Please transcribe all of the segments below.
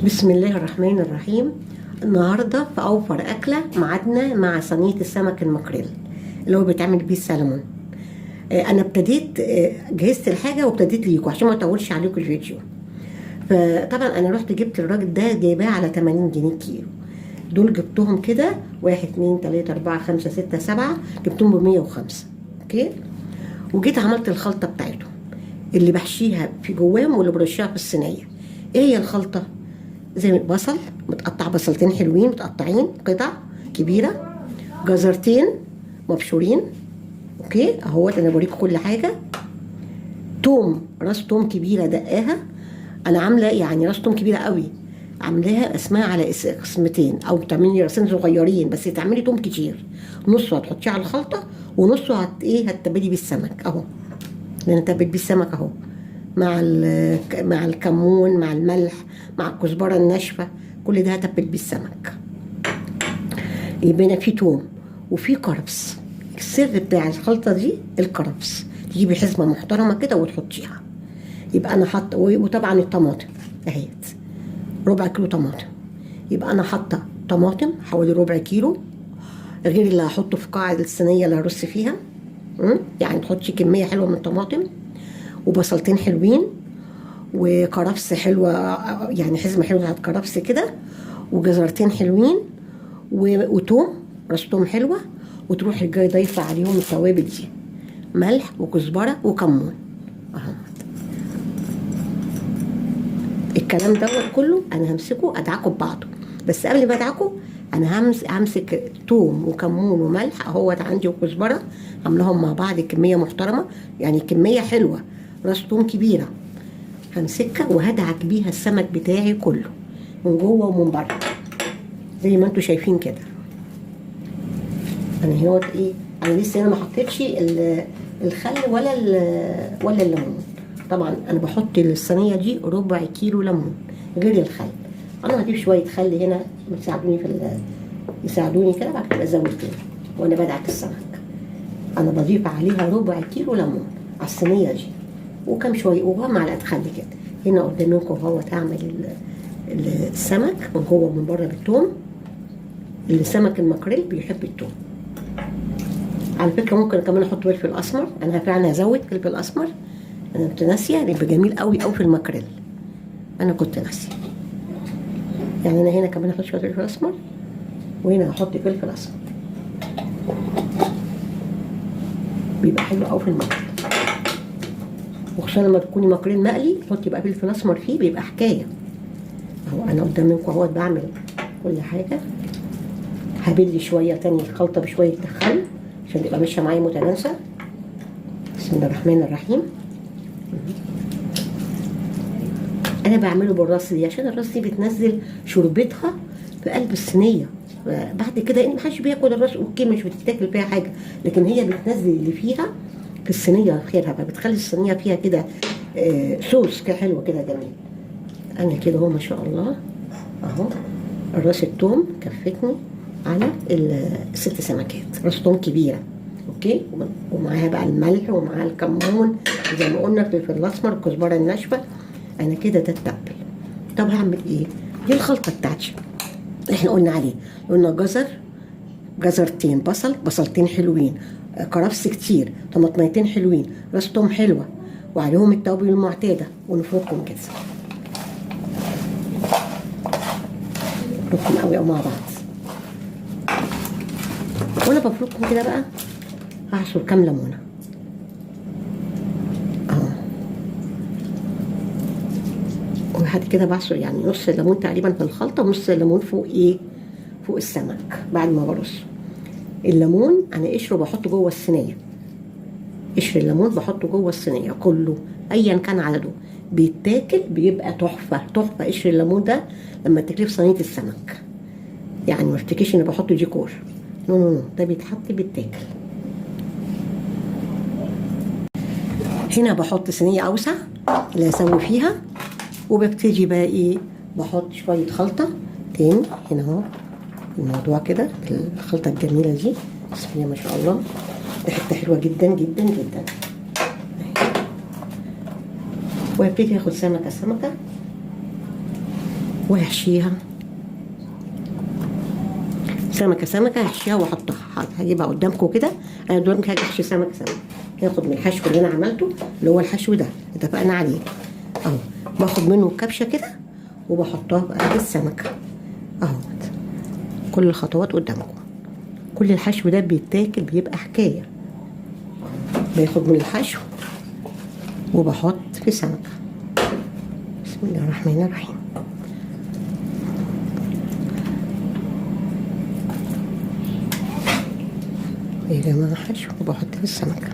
بسم الله الرحمن الرحيم. النهارده في اوفر اكله ميعادنا مع صينيه السمك المكريل اللي هو بيتعمل بيه السلمون. انا ابتديت، جهزت الحاجه وابتديت ليكوا عشان ما اطولش عليكم الفيديو. فطبعا انا رحت جبت الراجل ده جايباه على 80 جنيه كيلو. دول جبتهم كده 1 2 3 4 5 6 7، جبتهم ب 105. اوكي. وجيت عملت الخلطه بتاعتهم اللي بحشيها في جواهم واللي برشها في الصينيه. ايه هي الخلطه؟ زي بصل متقطع، بصلتين حلوين متقطعين قطع كبيره، جزرتين مبشورين. اوكي اهوت انا بوريكم كل حاجه. توم، راس توم كبيره دقاها. انا عامله يعني راس توم كبيره قوي، عاملاها اسمها على قسمتين، او تعملي راسين صغيرين بس تعملي توم كتير. نصه هتحطيه على الخلطه ونصه هتتبلي بيه السمك اهو. انا تبل بيه السمك اهو، مع الكمون مع الملح مع الكزبره الناشفه، كل ده هتبل بيه السمك. يبقى هنا في توم وفي كرفس. السر بتاع الخلطه دي الكرفس، تجيبي حزمه محترمه كده وتحطيها. يبقى انا حاطه، وطبعا الطماطم اهيت ربع كيلو طماطم. يبقى انا حاطه طماطم حوالي ربع كيلو، غير اللي هحطه في قاع الصينيه اللي هرص فيها. يعني تحطي كميه حلوه من الطماطم، وبصلتين حلوين، وكرفس حلوه، يعني حزمه حلوه بتاعت كرفس كده، وجزرتين حلوين، وتوم، راس توم حلوه. وتروحي جاي ضايفه عليهم التوابل دي، ملح وكزبره وكمون اهو. الكلام دوت كله انا همسكه ادعكه ببعضه، بس قبل ما ادعكه انا همسك توم وكمون وملح اهوت عندي وكزبره، عاملاهم مع بعض كميه محترمه، يعني كميه حلوه، راس توم كبيره. همسكها وهدعك بيها السمك بتاعي كله من جوه ومن بره زي ما انتم شايفين كده. انا هوت انا لسه ما حطيتش الخل ولا الليمون. طبعا انا بحط الصينيه دي ربع كيلو ليمون غير الخل. انا هجيب شويه خل هنا يساعدوني كده، بعد كده ازود كده وانا بدعك السمك. انا بضيف عليها ربع كيلو ليمون على الصينيه دي، وكم شويه ومعلقه خل كده. هنا قدامكم اهو اعمل السمك من جوه ومن بره بالثوم. السمك المكريل بيحب الثوم. على فكره ممكن كمان احط فلفل اسمر، انا فعلا هزود فلفل اسمر، انا كنت ناسيه، بيبقى جميل قوي قوي في المكريل، انا كنت ناسيه. يعني انا هنا كمان هحط شويه فلفل اسمر، وهنا هحط فلفل اسمر، بيبقى حلو قوي في المكريل. وخصوصا لما تكوني مكريل مقلي حطي بقى فلفل اسمر فيه، بيبقى حكايه. اهو انا قدامكم اهوت بعمل كل حاجه. هبل شويه تاني الخلطه بشويه خل عشان تبقى ماشيه معايا متناسقه. بسم الله الرحمن الرحيم. انا بعمله بالراس دي عشان الراس دي بتنزل شوربتها في قلب الصينيه. بعد كده ان محدش بياكل الراس اوكي، مش بتتاكل فيها حاجه، لكن هي بتنزل اللي فيها في الصينيه خيرها بقى، بتخلي الصينيه فيها كده صوص كده حلو كده جميل. انا كده اهو ما شاء الله اهو. الراس التوم كفتني على الست سمكات، راس توم كبيره. اوكي، ومعاها بقى الملح ومعاها الكمون زي ما قلنا، الفلفل الاسمر، الكزبره الناشفه. انا كده ده التبل. طب هعمل ايه؟ دي الخلطه بتاعتي احنا قلنا عليه. قلنا جزرتين، بصلتين حلوين، كرفس كتير، طماطميتين حلوين، راس توم حلوه، وعليهم التوابل المعتاده، ونفركهم كده. نفركهم قوي مع بعض. وانا بفركهم كده بقى هعصر كام ليمونه اهو. وبعد كده بعصر يعني نص الليمون تقريبا في الخلطه، ونص الليمون فوق السمك بعد ما برصه. الليمون انا قشره بحطه جوه الصينيه، قشر الليمون بحطه جوه الصينيه كله ايا كان عدده، بيتاكل بيبقى تحفه تحفه. قشر الليمون ده لما تاكليه في صينيه السمك، يعني ما افتكرش اني بحطه ديكور، نو، ده بيتحط بيتاكل. هنا بحط صينيه اوسع اللي هسوي فيها، وببتدي بقى بحط شويه خلطه تاني هنا اهو. الموضوع كده الخلطه الجميله دي بسم الله ما شاء الله، ريحتها حلوه جدا جدا جدا. وابتدي اخد سمكه وهحشيها سمكه سمكه، هحشيها واحطها. هجيبها قدامكم كده. انا دلوقتي هاجي احشي سمكه سمكه. هاخد من الحشو اللي انا عملته اللي هو الحشو ده اتفقنا عليه اهو، باخد منه كبشه كده وبحطها بقى في السمكه اهو. كل الخطوات قدامكم. كل الحشو ده بيتاكل بيبقى حكايه. باخد من الحشو وبحط في سمكه. بسم الله الرحمن الرحيم. يا جماعه حشو وبحط في السمكه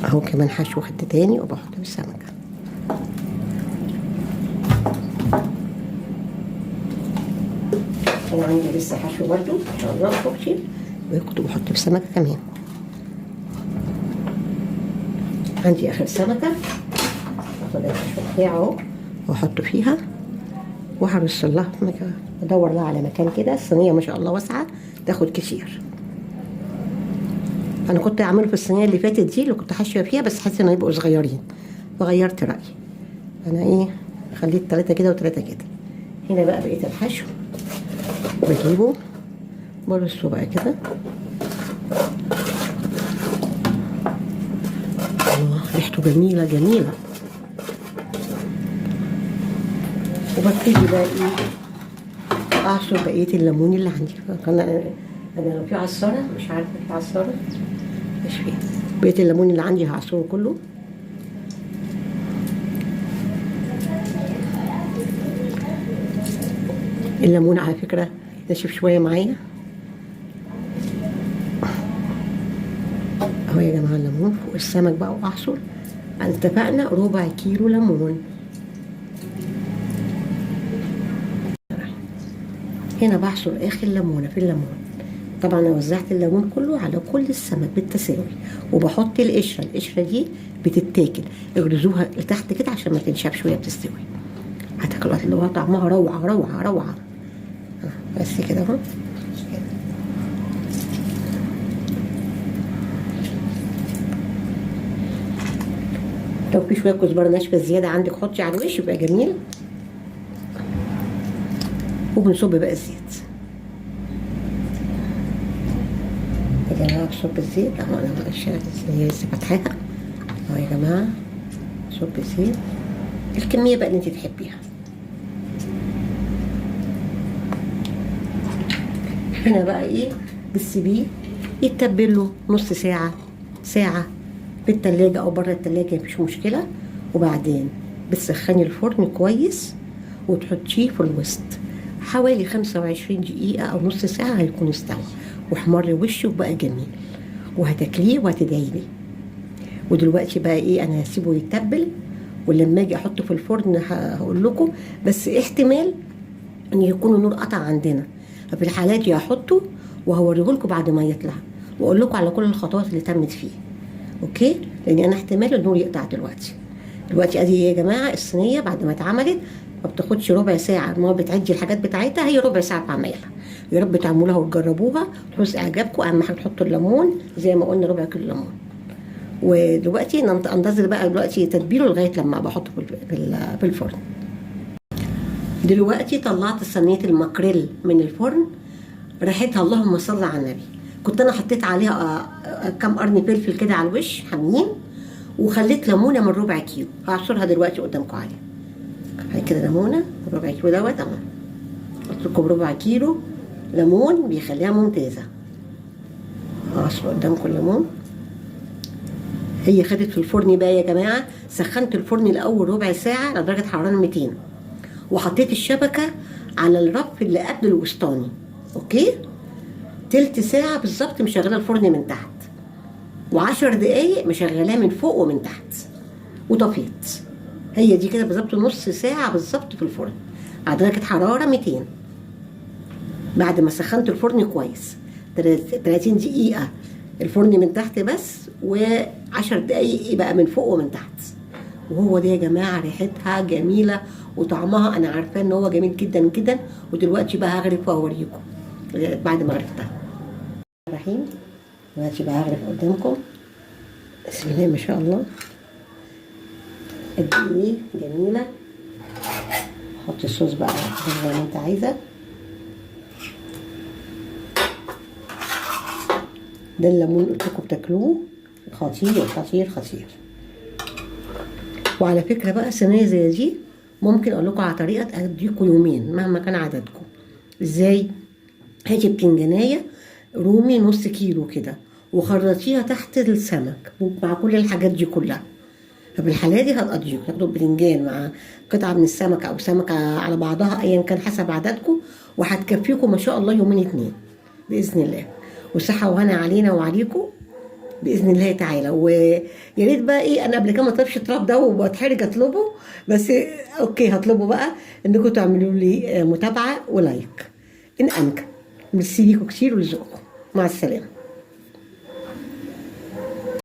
اهو. كمان حشو خدت تاني وبحط في السمكه. انا عندي لسه حشو برضو ان شاء الله فوقشي، باخد وبحط في سمكه كمان. عندي اخر سمكه اخد الحشو بتاعه اهو واحطه فيها وهرص لها. ادور لها على مكان كده. الصينيه ما شاء الله واسعه تاخد كتير. انا كنت اعمله في الصينيه اللي فاتت دي اللي كنت حاشيه فيها، بس حسيت انه يبقوا صغيرين فغيرت رايي. انا ايه خليت 3 كده و3 كده. هنا بقى بقيه الحشو بجيبه برصه بقى كده. الله ريحته جميله جميله. وببتدي بقى ايه اعصر بقيه الليمون اللي عندي. انا لو في عصاره مش عارفه في عصاره مش فيه. بقيه الليمون اللي عندي هعصره كله. الليمون على فكره نشف شويه معايا اهو يا جماعه. الليمون فوق السمك بقى واعصر. اتفقنا ربع كيلو ليمون. هنا بعصر اخر ليمونه في الليمون. طبعا انا وزعت الليمون كله على كل السمك بالتساوي وبحط القشره. القشره دي بتتاكل، اغرزوها لتحت كده عشان ما تنشفش وهي بتستوي. هتاكلوا هتلاقوها طعمها روعه روعه روعه. بس كده اهو. لو في شويه كزبره ناشفه زياده عندك حطي على الوش يبقى جميل. وبنصب بقى الزيت يا جماعه. بصب الزيت اهو. انا الصينيه لسه فاتحاها اهو يا جماعه. صب الزيت الكميه بقى اللي انت تحبيها. هنا بقى ايه بتسيبيه يتبل له نص ساعه ساعه في التلاجة او بره التلاجة مفيش مشكله. وبعدين بتسخني الفرن كويس وتحطيه في الوسط حوالي 25 دقيقة أو نص ساعة هيكون استوى واحمر وشه وبقى جميل. وهتاكليه وهتدعيلي. ودلوقتي بقى إيه أنا هسيبه يتبل. ولما أجي أحطه في الفرن هقول لكم. بس احتمال أن يكون النور قطع عندنا، ففي الحالات دي هحطه وهوريه لكم بعد ما يطلع وأقول لكم على كل الخطوات اللي تمت فيه. أوكي؟ لأن أنا احتمال النور يقطع دلوقتي. دلوقتي يا جماعة الصينية بعد ما اتعملت ما بتاخدش ربع ساعة. ما بتعدي الحاجات بتاعتها هي ربع ساعة في عمايلها. يا رب تعملوها وتجربوها تحس اعجابكم. اهم حاجة تحطوا الليمون زي ما قلنا ربع كيلو ليمون. ودلوقتي انتظر بقى دلوقتي تتبيله لغاية لما بحطه في الفرن. دلوقتي طلعت صينية الماكريل من الفرن. ريحتها اللهم صل على النبي. كنت انا حطيت عليها كام قرن فلفل كده على الوش حامين. وخليت ليمونه من ربع كيلو هعصرها دلوقتي قدامكم عليها. هاي كده ليمونه ربع كيلو دوت اهو. قلت لكم ربع كيلو ليمون بيخليها ممتازه. هعصر قدامكم الليمون. هي خدت في الفرن بقى يا جماعه. سخنت الفرن الاول ربع ساعه لدرجه حراره 200 وحطيت الشبكه على الرف اللي قبل الوسطاني. اوكي. تلت ساعه بالظبط مشغله الفرن من تحت و10 دقايق مشغلاه من فوق ومن تحت وطفيت. هي دي كده بالظبط نص ساعه بالظبط في الفرن على درجه حراره 200 بعد ما سخنت الفرن كويس. 30 دقيقه الفرن من تحت بس و10 دقايق بقى من فوق ومن تحت. وهو ده يا جماعه ريحتها جميله وطعمها انا عارفاه ان هو جميل جدا جدا. ودلوقتي بقى هغرف واوريكم بعد ما غرفتها. الرحيم. دلوقتي بقى هغرف قدامكم. بسم الله ما شاء الله. قد ايه جميله. حط الصوص بقى زي ما انت عايزه. ده الليمون قلت لكم بتاكلوه خطير خطير خطير. وعلى فكره بقى صينيه زي دي ممكن اقول لكم على طريقه تديكوا يومين مهما كان عددكم. ازاي؟ هاتي بتنجانيه رومي نص كيلو كده وخرطيها تحت السمك مع كل الحاجات دي كلها، فبالحالة دي هتقضيكوا تاخدوا البتنجان مع قطعة من السمكة أو سمكة على بعضها أيا كان حسب عددكم، وهتكفيكم ما شاء الله يومين اتنين بإذن الله. وصحة وهنا علينا وعليكم بإذن الله تعالى. ويا ريت بقى إيه، أنا قبل كده ما طلبش الطلب ده وبتحرج أطلبه، بس أوكي هطلبه بقى إنكم تعملوا لي متابعة ولايك إن أمكن. ميرسي ليكم كتير ولذوقكم. مع السلامة.